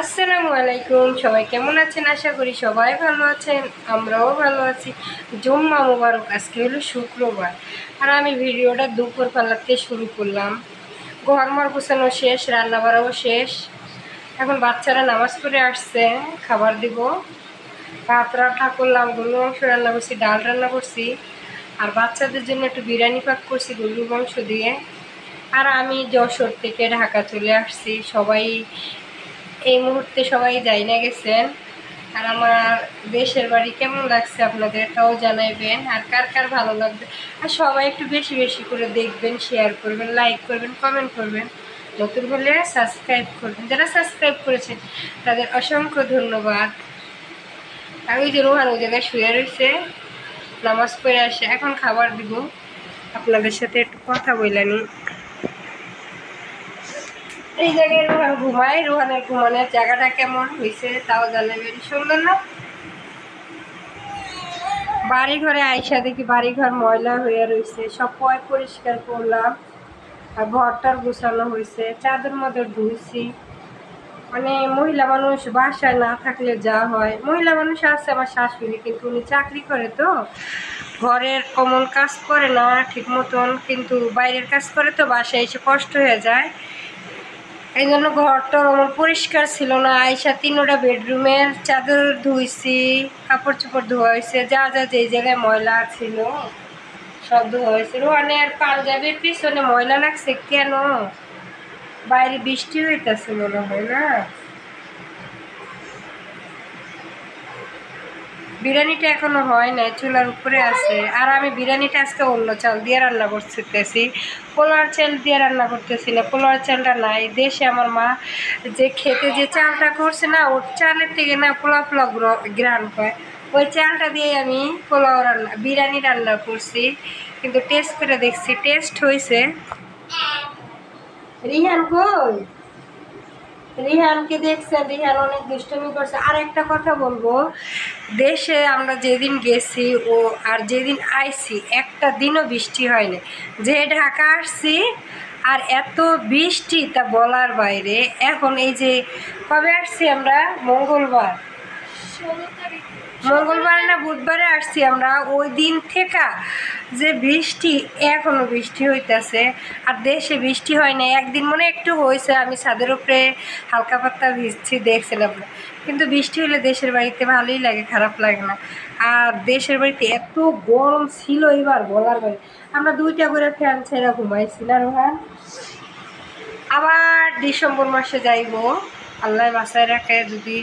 আসসালামু আলাইকুম। সবাই কেমন আছেন? আশা করি সবাই ভালো আছেন, আমরাও ভালো আছি। জুম্মা মোবারক। আজকে হলো শুক্রবার, আর আমি ভিডিওটা দুপুর বেলাতে শুরু করলাম। ঘরমর গোছানো শেষ, রান্না বাড়াও শেষ। এখন বাচ্চারা নামাজ পড়ে আসছে, খাবার দিব। ভাত রান্না করলাম, গরুর মাংস রান্না করছি, ডাল রান্না করছি, আর বাচ্চাদের জন্য একটু বিরিয়ানি পাক করছি গরুর মাংস দিয়ে। আর আমি যশোর থেকে ঢাকা চলে আসছি। সবাই এই মুহূর্তে সবাই যাই না গেছেন। আর আমার দেশের বাড়ি কেমন লাগছে আপনাদের তাও জানাইবেন, আর কার কার ভালো লাগবে। আর সবাই একটু বেশি বেশি করে দেখবেন, শেয়ার করবেন, লাইক করবেন, কমেন্ট করবেন। নতুন হলে সাবস্ক্রাইব করবেন। যারা সাবস্ক্রাইব করেছেন তাদের অসংখ্য ধন্যবাদ। আর ওই যে রোহান ওই জায়গায় শুয়ে রয়েছে, নামাজ পড়ে আসে, এখন খাবার দিব। আপনাদের সাথে একটু কথা বললানি। এই জায়গায় রোহান ঘুমায়। রোহানের ঘুমানোর জায়গাটা কেমন হয়েছে তাও জানাবেন। সুন্দর না? বাড়ি ঘরে আইসা দেখি বাড়িঘর ময়লা হয়ে রয়েছে, সব পরিষ্কার করলাম। আর ঘরটার গুছানো হয়েছে, চাদর মদর ধুইছি। মানে মহিলা মানুষ বাসায় না থাকলে যা হয়। মহিলা মানুষ আছে আমার শাশুড়ি, কিন্তু উনি চাকরি করে, তো ঘরের কমন কাজ করে না ঠিক মতন, কিন্তু বাইরের কাজ করে, তো বাসায় এসে কষ্ট হয়ে যায়। এই জন্য ঘরটা আমার পরিষ্কার ছিল না। আইসা 3টা বেডরুমের চাদর ধুইছি, কাপড় চোপড় ধোয়া হয়েছে, যা যা যেই জায়গায় ময়লা ছিল সব ধোয়া হয়েছে। রোহানের পাঞ্জাবির পিছনে ময়লা লাগছে কেন? বাইরে বৃষ্টি হইতেছে মনে হয় না? বিরিয়ানিটা এখনো হয় নাই, চুলার উপরে আছে। আর আমি বিরিয়ানিটা আজকে অন্য চাল দিয়ে রান্না করতেছি, পোলার চাল দিয়ে রান্না করতেছি না। পোলার চালটা নাই দেশে। আমার মা যে খেতে যে চালটা করছে না, ওর চালের থেকে না পোলাও পোলাও গ্রান হয়। ওই চালটা দিয়ে আমি পোলাও রান্না বিরিয়ানি রান্না করছি, কিন্তু টেস্ট করে দেখছি টেস্ট হয়েছে। রিহান কই? রিহানকে দেখছেন? রিহান অনেক দুষ্টুমি করছে। আর একটা কথা বলবো, দেশে আমরা যেদিন গেছি ও আর যেদিন আইছি একটা দিনও বৃষ্টি হয়নি। যে ঢাকা আসছি আর এত বৃষ্টি তা বলার বাইরে। এখন এই যে কবে আসছি আমরা? মঙ্গলবার না বুধবারে আসছি আমরা। ওই দিন থেকে যে বৃষ্টি, এখনো বৃষ্টি হইতেছে। আর দেশে বৃষ্টি হয় না, একদিন মনে একটু হয়েছে, আমি ছাদের উপরে হালকা পাতলা ভিজছি, দেখছিলাম না। কিন্তু বৃষ্টি হলে দেশের বাড়িতে ভালোই লাগে, খারাপ লাগে না। আর দেশের বাড়িতে এত গরম ছিল এবার বলার বাইরে। আমরা 2টা করে ফ্যান ছেড়ে ঘুমাইছি না রোহান? আবার ডিসেম্বর মাসে যাইব, আল্লাহ বাসায় রাখে, যদি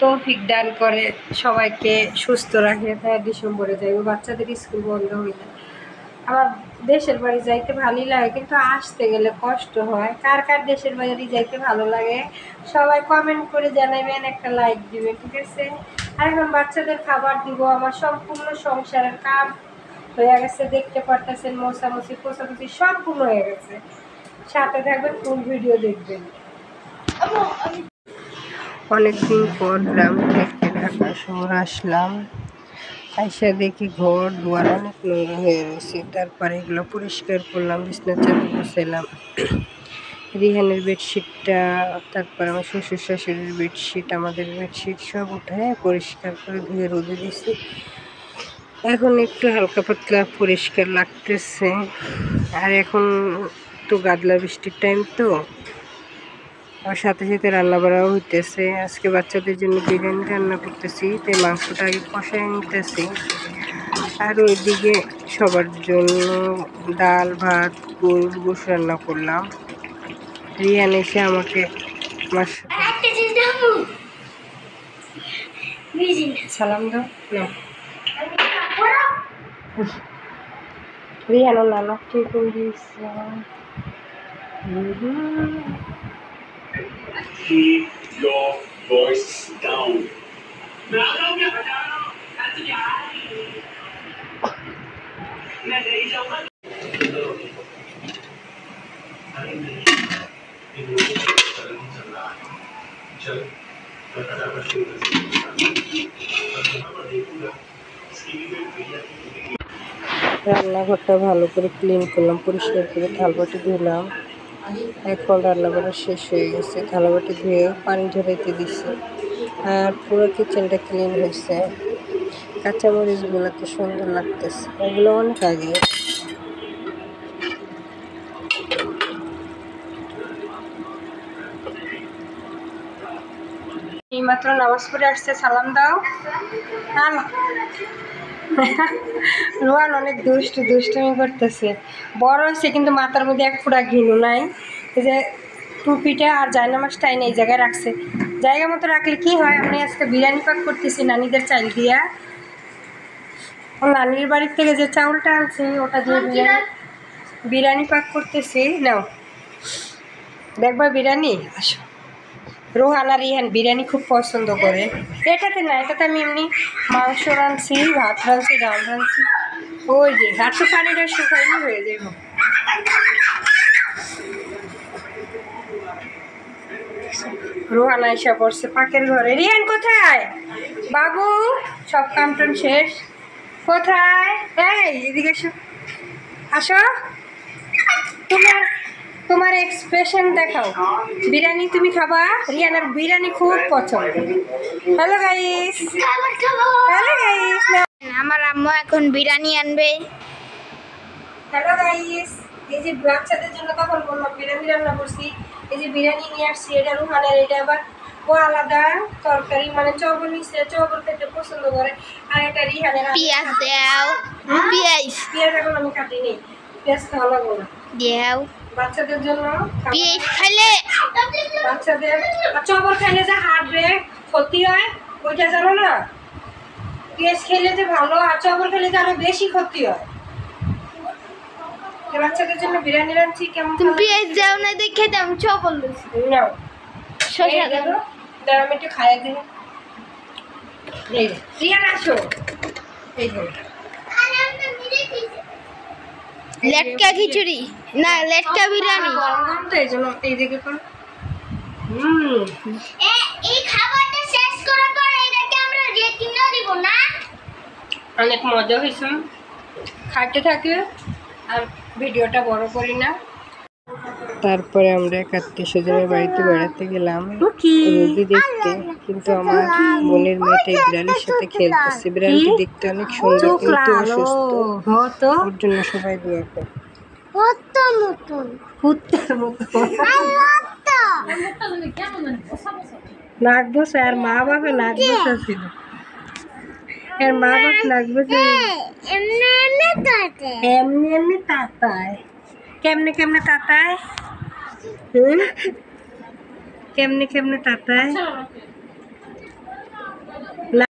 তৌফিক দান করে, সবাইকে সুস্থ রাখে, তাই ডিসেম্বরে যাইব, বাচ্চাদের স্কুল বন্ধ হইলে। আমার দেশের বাড়ি যাইতে ভালোই লাগে, কিন্তু আসতে গেলে কষ্ট হয়। কার কার দেশের বাড়ি যাইতে ভালো লাগে সবাই কমেন্ট করে জানাবেন, একটা লাইক দিবেন, ঠিক আছে? আর এখন বাচ্চাদের খাবার দিব। আমার সম্পূর্ণ সংসারের কাম হয়ে গেছে, দেখতে পারতেছেন। মোছামুছি পোছামুছি সম্পূর্ণ হয়ে গেছে। সাথে থাকবেন, ফুল ভিডিও দেখবেন। অনেকদিন পর গ্রাম থেকে ঢাকা শহর আসলাম। আইসা দেখি ঘর দুয়ার অনেক নোংরা হয়ে রয়েছে। তারপরে এগুলো পরিষ্কার করলাম, বিছনা চাদর গুছাইলাম, রিহানের বেডশিটটা, তারপর আমার শ্বশুর শাশুড়ির বেডশিট, আমাদের বেডশিট সব উঠায় পরিষ্কার করে ধুয়ে রোদে দিছি। এখন একটু হালকা পাতলা পরিষ্কার লাগতেছে। আর এখন তো গাদলা বৃষ্টির টাইম, তো আর সাথে সাথে রান্না বাড়াও হইতেছে। আজকে বাচ্চাদের জন্য বিরিয়ানি রান্না করতেছি, তাই মাংসটা আগে কষাই নিতেছি। আর ওইদিকে সবার জন্য ডাল ভাত গরুর গোশ রান্না করলাম। রিয়ান এসে আমাকে সালাম দাও। রিয়ানো নানা ঠিক করে দিয়েছে। Keep your voice down. রান্নাঘরটা ভালো করে ক্লিন করলাম, পরিষ্কার করে থালবাটি ধুলাম। এখন রান্না করা শেষ হয়ে গেছে, থালাবাটি ধুয়ে পানি ঝরাইতে দিছি। আর পুরো কিচেনটা ক্লিন হয়েছে। কাঁচামরিচগুলো তো সুন্দর লাগতেছে, এগুলো অনেক আগে। এইমাত্র নামাজ পড়ে আসছে, সালাম দাও। রোহান অনেক দুষ্টুমি করতেছে, বড় হয়েছে কিন্তু মাথার মধ্যে এক ফোঁটা ঘিনু নাই। এই যে টুপিটা আর জায়নামাজটা এনে এই জায়গায় রাখছে। জায়গা মতো রাখলে কি হয়, আমি আজকে বিরিয়ানি পাক করতেছি নানিদের চাল দিয়া। নানির বাড়ির থেকে যে চাউলটা আনছি ওটা দিয়ে বিরিয়ানি পাক করতেছি। নাও দেখবা বিরিয়ানি। আসো, রোহান আর রিহান বিরিয়ানি খুব পছন্দ করে। এটাতে না, এটাতে আমি এমনি মাংস রাঁধছি, ভাত রাঁধছি, ডাল রাঁধছি। ওই যে একটু পানিটা শুকাইলে হয়ে যাব। রোহান আইসা পড়ছে পাকের ঘরে। রিহান কোথায়? বাবু সব কাম টাম শেষ? কোথায়? এই এদিকে এসো, আসো। তোমার এক্সপ্রেশন দেখাও। বিরিয়ানি তুমি খাবা? রিয়ানের বিরিয়ানি খুব পছন্দ। হ্যালো গাইস, হ্যালো গাইস, আমার আম্মু এখন বিরিয়ানি আনবে। Hello guys. এই যে বাচ্চাদের জন্য তখন বললাম বিরিয়ানি রান্না করছি। এই যে বিরিয়ানি নিয়ে আসছি, এটা রুহানের, এটা আবার ও আলাদা তরকারি, মানে চবল নিচ্ছে, চবল খেতে পছন্দ করে। আর এটা রিহানের। পেঁয়াজ দাও, পেঁয়াজ এখন আমি কাটিনি, পেঁয়াজ খাওয়া লাগবো না। দাও বাচ্চাদের জন্য পেঁয়াজ খাইলে বাচ্চাদের চবল খাইলে যে হাঁটবে ক্ষতি হয়, ওইটা জানো না? পেঁয়াজ খেলে যে ভালো, আর চবল খেলে যে আরো বেশি ক্ষতি হয়। বাচ্চাদের জন্য বিরিয়ানি রাঁধছি। কেমন তুমি পেঁয়াজ দাও না দেখে দাম চপল নাও, শসা দাও। দাঁড়া আমি একটু খাইয়ে দিই। এই রিয়ান আসো, এই যে লেটকা খিচুড়ি না লেটকা বিরিয়ানি। গরম গরম তো এই জন্য এই দিকে করো। এই খাবারটা শেষ করার পর এটাকে আমরা রেটিং দিব না? অনেক মজা হয়েছে, খাইতে থাকে আর ভিডিওটা বড় করি না। তারপরে আমরা এক আত্মীয়স্বজনের বাড়িতে বেড়াতে গেলাম রোগী দেখতে, কিন্তু আমার বোনের মেয়েটা বিড়ালের সাথে খেলতেছে। বিড়ালটি দেখতে অনেক সুন্দর কিন্তু অসুস্থ, ওর জন্য সবাই দোয়া করে। নাক বসে আর মা বাবা নাক বসা ছিল, এর মা বাবা নাক বসে এমনি তাতায়। কেমনে তাতায়? কেমনে তাতায়?